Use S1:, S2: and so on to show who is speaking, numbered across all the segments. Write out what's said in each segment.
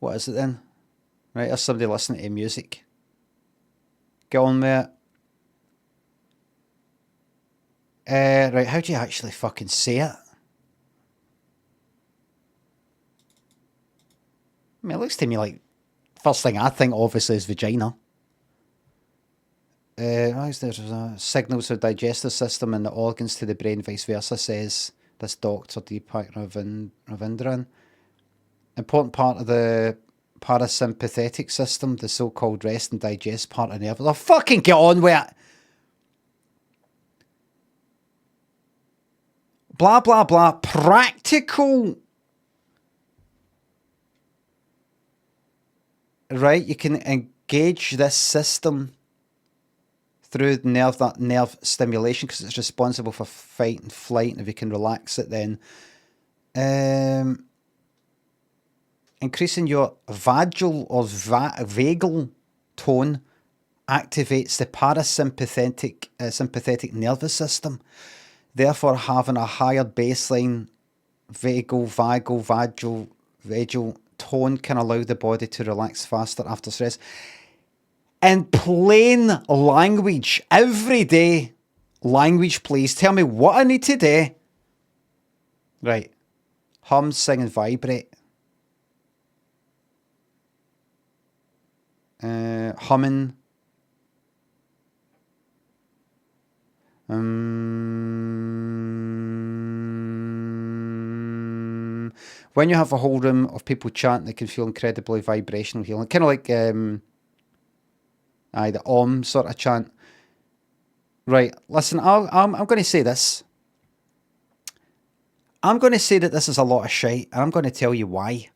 S1: What is it then? Right, there's somebody listening to music. Get on with it. Right, how do you actually fucking say it? I mean, it looks to me like first thing I think obviously is vagina. There's signals to the digestive system and the organs to the brain, vice versa, says this Dr. Deepak Ravindran. Important part of the parasympathetic system, the so-called rest and digest part of the nerve. Oh, fucking get on with it! Blah, blah, blah. Practical. Right, you can engage this system through nerve stimulation because it's responsible for fight and flight, and if you can relax it, then increasing your vagal or vagal tone activates the parasympathetic sympathetic nervous system, therefore having a higher baseline vagal tone can allow the body to relax faster after stress. In plain language, everyday language, please tell me what I need to do. Right. Hum, sing, and vibrate. Humming. When you have a whole room of people chanting, it can feel incredibly vibrational healing. Kind of like the Om sort of chant. Right, listen, I'm going to say this. I'm going to say that this is a lot of shite, and I'm going to tell you why.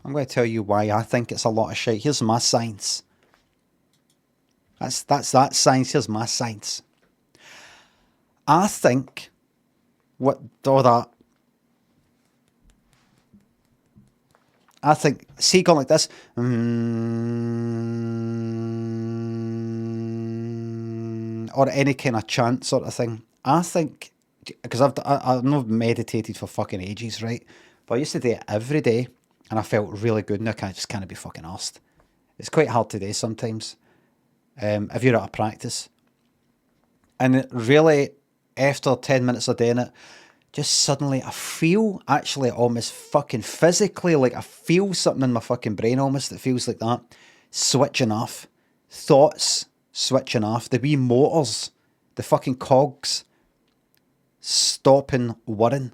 S1: I'm going to tell you why I think it's a lot of shite. Here's my science. That's that science. Here's my science. I think what all that. I think, see, going like this, or any kind of chant sort of thing. I think, because I've not meditated for fucking ages, right? But I used to do it every day, and I felt really good, and I just can't be fucking arsed. It's quite hard to do sometimes, if you're out of practice. And it really, after 10 minutes of doing it, just suddenly I feel actually almost fucking physically, like I feel something in my fucking brain almost that feels like that. Switching off. Thoughts switching off. The wee motors, the fucking cogs, stopping worrying.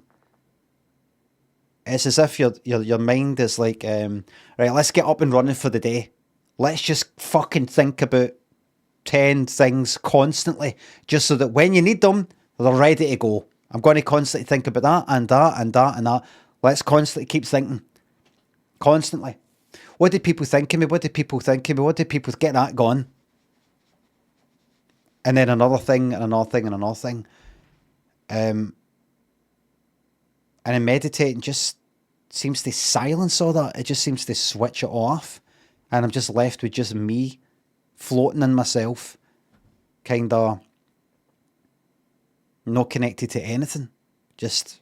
S1: It's as if your mind is like, right, let's get up and running for the day. Let's just fucking think about 10 things constantly, just so that when you need them, they're ready to go. I'm going to constantly think about that and that and that and that. Let's constantly keep thinking. Constantly. What did people think of me? What did people think of me? What did people get that going? And then another thing and another thing and another thing. And then meditating just seems to silence all that. It just seems to switch it off. And I'm just left with just me floating in myself. Kind of not connected to anything. Just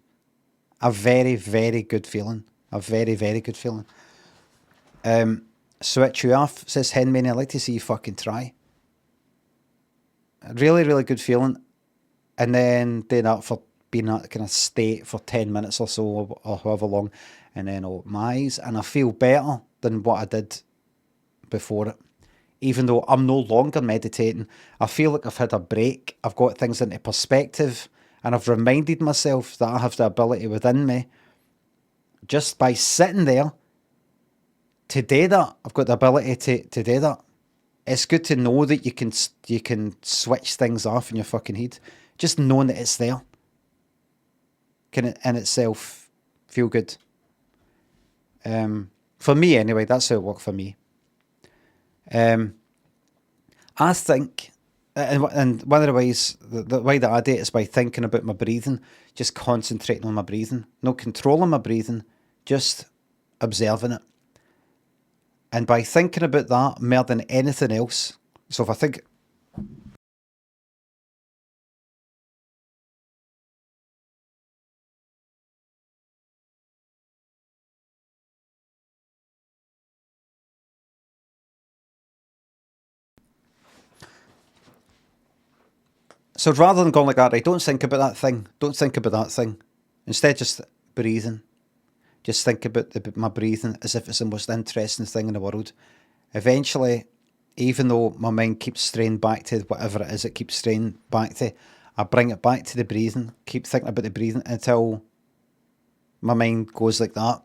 S1: a very, very good feeling. A very, very good feeling. Switch you off, says Henman. I'd like to see you fucking try. A really, really good feeling. And then doing that for being in that kind of state for 10 minutes or so, or however long. And then open my eyes. And I feel better than what I did before it. Even though I'm no longer meditating, I feel like I've had a break. I've got things into perspective, and I've reminded myself that I have the ability within me, just by sitting there, to do that. I've got the ability to do that. It's good to know that you can switch things off in your fucking head. Just knowing that it's there can in itself feel good. For me anyway, that's how it worked for me. I think, and one of the ways, the way that I do it is by thinking about my breathing, just concentrating on my breathing, not controlling my breathing, just observing it. And by thinking about that more than anything else, so if I think So rather than going like that, right, don't think about that thing. Don't think about that thing. Instead, just breathing. Just think about my breathing as if it's the most interesting thing in the world. Eventually, even though my mind keeps straying back to whatever it is it keeps straying back to, I bring it back to the breathing, keep thinking about the breathing until my mind goes like that.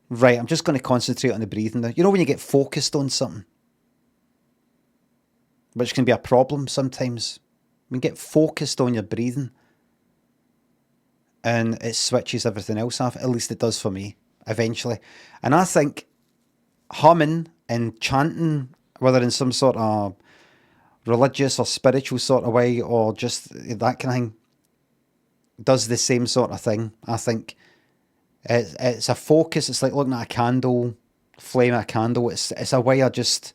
S1: Right, I'm just going to concentrate on the breathing now. You know when you get focused on something, which can be a problem sometimes. When you get focused on your breathing and it switches everything else off, at least it does for me, eventually. And I think humming and chanting, whether in some sort of religious or spiritual sort of way or just that kind of thing, does the same sort of thing. I think it's a focus. It's like looking at a candle, flame of a candle. It's a way of just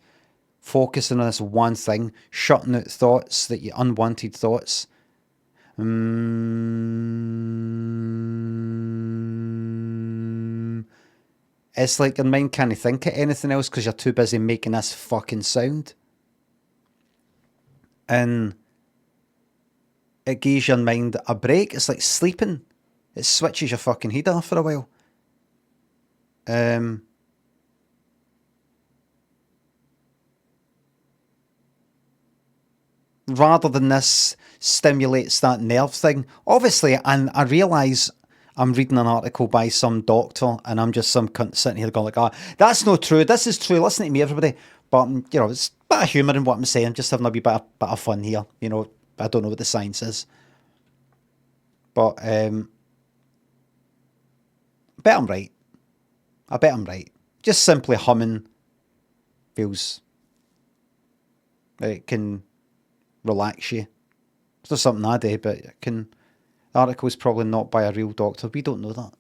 S1: focusing on this one thing, shutting out thoughts, unwanted thoughts. It's like your mind can't think of anything else because you're too busy making this fucking sound. And it gives your mind a break. It's like sleeping. It switches your fucking head off for a while. Rather than this stimulates that nerve thing. Obviously, and I realise I'm reading an article by some doctor and I'm just some cunt sitting here going like, ah, that's not true. This is true. Listen to me, everybody. But, it's a bit of humour in what I'm saying. Just having a wee bit of fun here. I don't know what the science is. But I bet I'm right. I bet I'm right. Just simply humming feels it can relax you. It's not something I do, but the article's probably not by a real doctor. We don't know that.